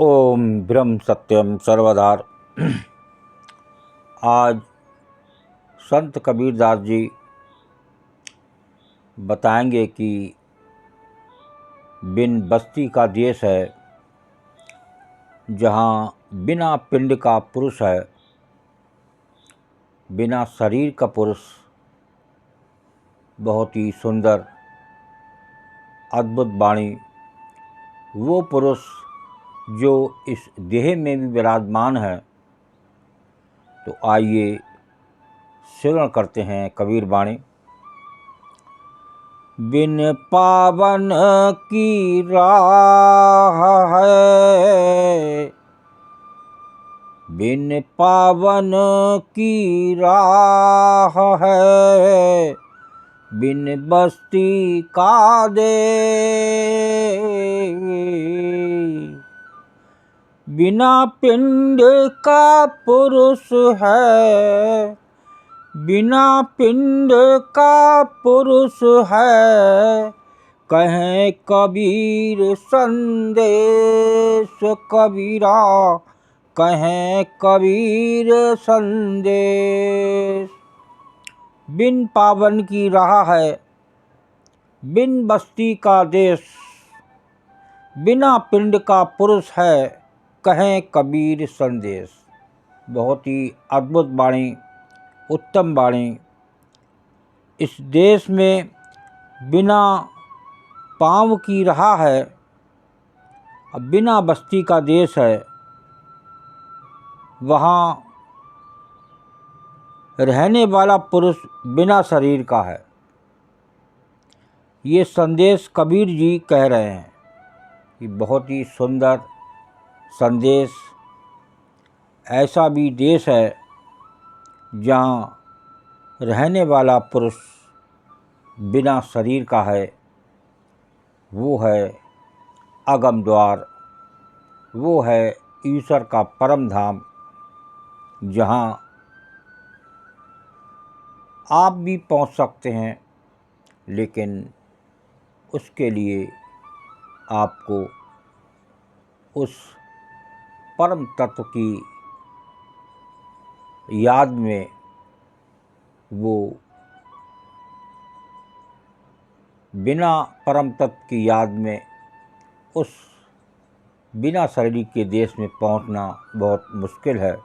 ओम ब्रह्म सत्यम सर्वधार। आज संत कबीरदास जी बताएंगे कि बिन बस्ती का देश है, जहाँ बिना पिंड का पुरुष है, बिना शरीर का पुरुष। बहुत ही सुंदर अद्भुत वाणी। वो पुरुष जो इस देह में भी विराजमान है। तो आइए श्रवण करते हैं कबीर वाणी। बिन पावन की राह है, बिन पावन की राह है, बिन बस्ती का देश। बिना पिंड का पुरुष है, बिना पिंड का पुरुष है, कहें कबीर संदेश कबीरा, कहें कबीर संदेश। बिन पावन की राह है, बिन बस्ती का देश, बिना पिंड का पुरुष है, कहें कबीर संदेश। बहुत ही अद्भुत वाणी, उत्तम वाणी। इस देश में बिना पाँव की राह है, बिना बस्ती का देश है, वहाँ रहने वाला पुरुष बिना शरीर का है। ये संदेश कबीर जी कह रहे हैं। ये बहुत ही सुंदर संदेश। ऐसा भी देश है जहाँ रहने वाला पुरुष बिना शरीर का है। वो है अगम द्वार, वो है ईश्वर का परम धाम, जहाँ आप भी पहुँच सकते हैं। लेकिन उसके लिए आपको उस परम तत्व की याद में, वो बिना परम तत्व की याद में उस बिना शरीर के देश में पहुंचना बहुत मुश्किल है।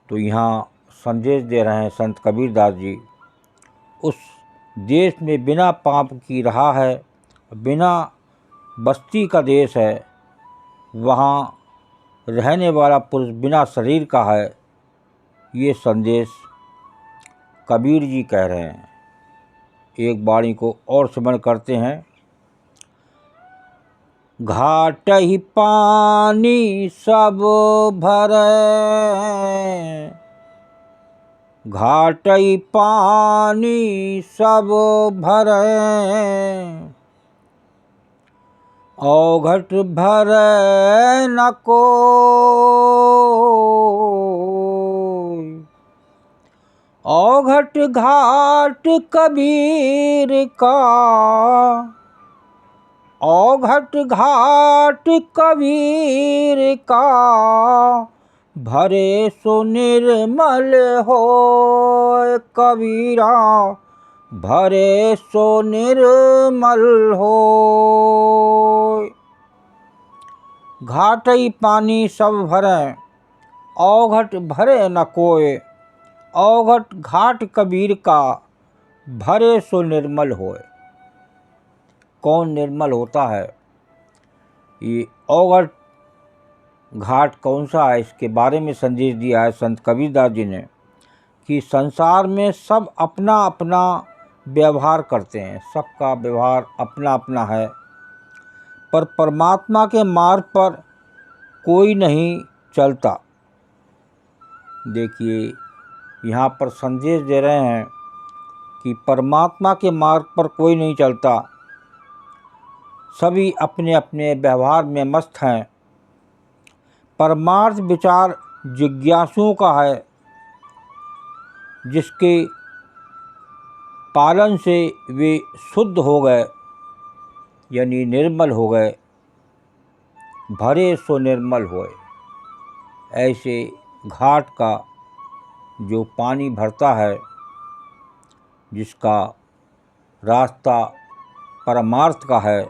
तो यहाँ संदेश दे रहे हैं संत कबीरदास जी। उस देश में बिना पाप की राह है, बिना बस्ती का देश है, वहाँ रहने वाला पुरुष बिना शरीर का है। ये संदेश कबीर जी कह रहे हैं। एक वाणी को और स्मरण करते हैं। घाट ही पानी सब भरे, घाट ही पानी सब भरे, औघट भरे न कोई। औघट घाट कबीर का, औघट घाट कबीर का, भरे सो निर्मल होय कबीरा, भरे सो निर्मल होय। घाट ही पानी सब भरे, औघट भरे न कोय। औघट घाट कबीर का, भरे सो निर्मल होय। कौन निर्मल होता है? ये औघट घाट कौन सा है, इसके बारे में संदेश दिया है संत कबीरदास जी ने कि संसार में सब अपना अपना व्यवहार करते हैं, सबका व्यवहार अपना अपना है, पर परमात्मा के मार्ग पर कोई नहीं चलता। देखिए, यहाँ पर संदेश दे रहे हैं कि परमात्मा के मार्ग पर कोई नहीं चलता। सभी अपने अपने व्यवहार में मस्त हैं। परमार्थ विचार जिज्ञासुओं का है, जिसके पालन से वे शुद्ध हो गए, यानी निर्मल हो गए। भरे सो निर्मल होए। ऐसे घाट का जो पानी भरता है, जिसका रास्ता परमार्थ का है,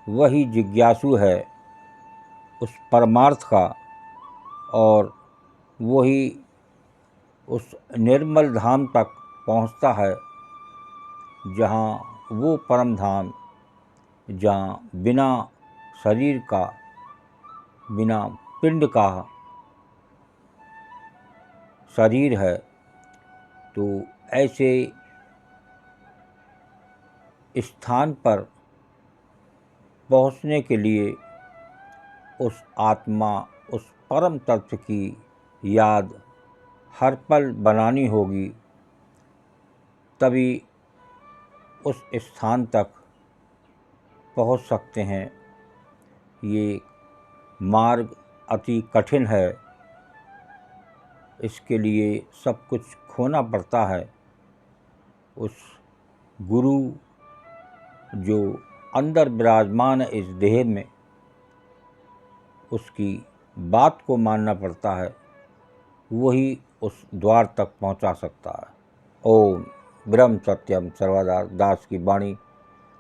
वही जिज्ञासु है उस परमार्थ का, और वही उस निर्मल धाम तक पहुंचता है, जहाँ वो परम धाम, जहाँ बिना शरीर का, बिना पिंड का शरीर है। तो ऐसे स्थान पर पहुंचने के लिए उस आत्मा, उस परम तत्व की याद हर पल बनानी होगी, तभी उस स्थान तक पहुंच सकते हैं। ये मार्ग अति कठिन है, इसके लिए सब कुछ खोना पड़ता है। उस गुरु जो अंदर विराजमान है इस देह में, उसकी बात को मानना पड़ता है, वही उस द्वार तक पहुंचा सकता है। ओम ब्रह्म सत्यम सर्वदा दास की वाणी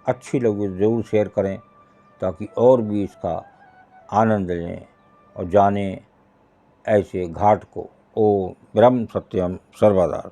अच्छी लगी ज़रूर शेयर करें, ताकि और भी इसका आनंद लें और जानें ऐसे घाट को। ओम ब्रह्म सत्यम सर्वदा।